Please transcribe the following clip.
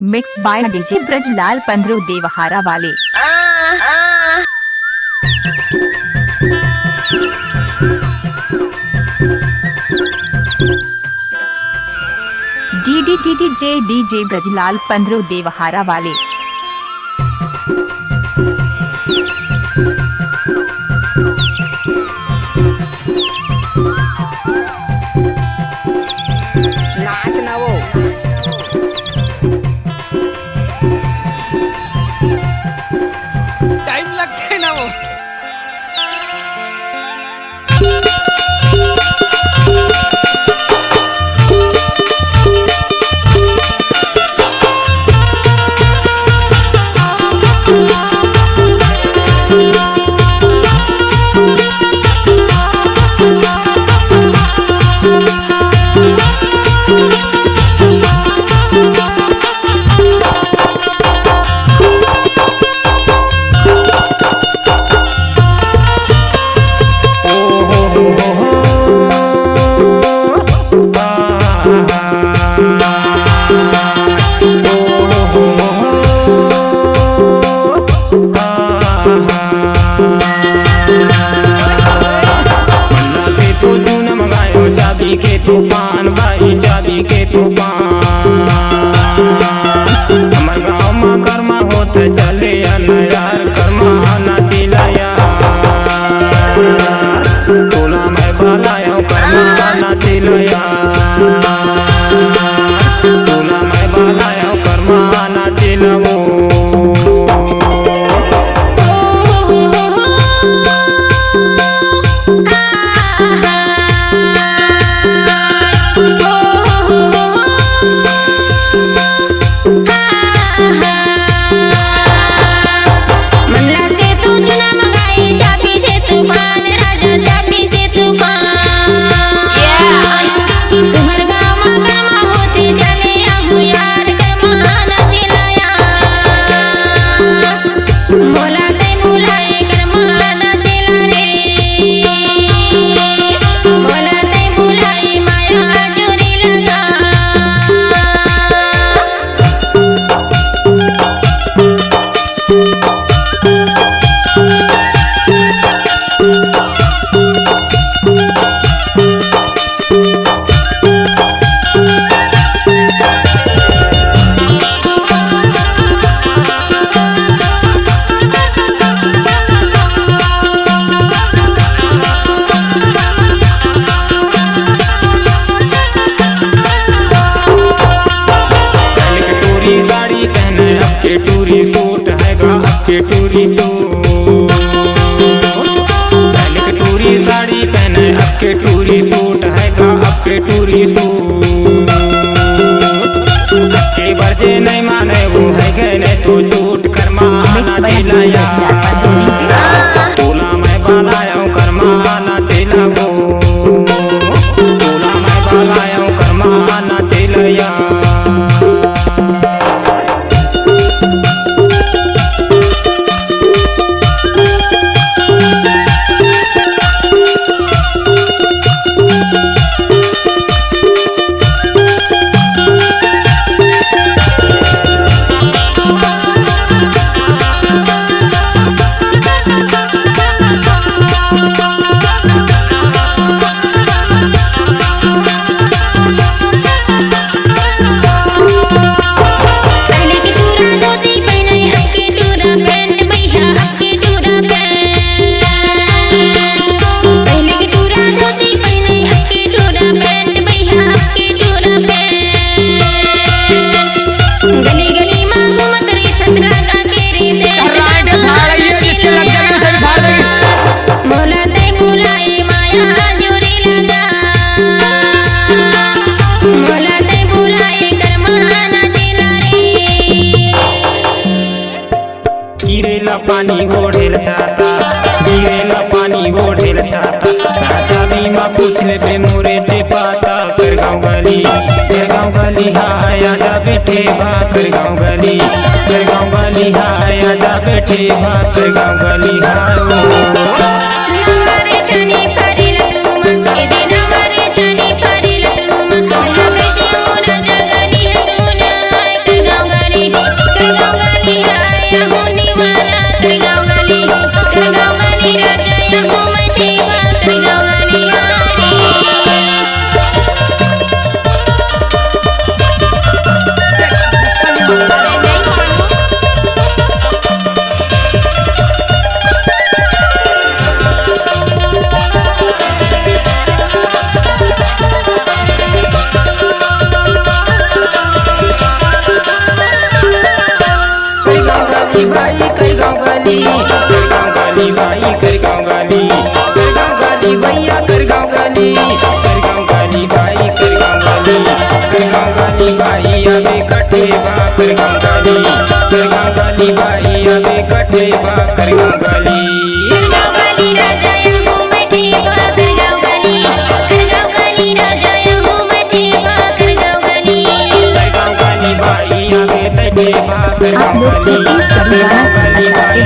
Mix by DJ Brajlal पंद्रू Devhara वाले। DJ Brajlal पंद्रू Devhara वाले। नाच ना वो टाइम लगते है ना वो। चाबी के तूफान भाई चाबी के तूफान हमार गाँव में कर्मा होत चले यार कर्मा नाचिला तोला मैं बलाया कर्मा नाचिला तोला मैं बलाया कर्मा नाचिला वो के टूरी सूट हैगा आपके टूरी सूट पहले के टूरी साड़ी पहने आपके टूरी सूट हैगा आपके टूरी सूट के बरजे नहीं माने वो है गए तो झूठ कर्मा नाचिला तोला मैं बलाया कर्मा नाचिला वो तोला मैं बलाया कर्मा नाचिला पानी ओढ़ेल छाता गिरेला पानी ओढ़ेल छाता चाबी माँ पूछ ले बे मोरे जे पाता कर गाँव गली हाय आजा बैठे भा कर गाँव गली हाय आजा बैठे भा कर गाँव गली हाय गली बाई कर गाँव गली बाई कर गाँव गली भैया कर गाँव गली बाई कर गाँव गली बाई अबे कटे बा कर गाँव गली बाई अबे कटे बा कर गाँव गली राजा यहू बैठे बा कर गाँव गली राजा यहू बैठे बा कर गाँव गली बाई अबे तटे बा कर आप गाँव लोग गली चौबीस कभी गाना सुनना चाहते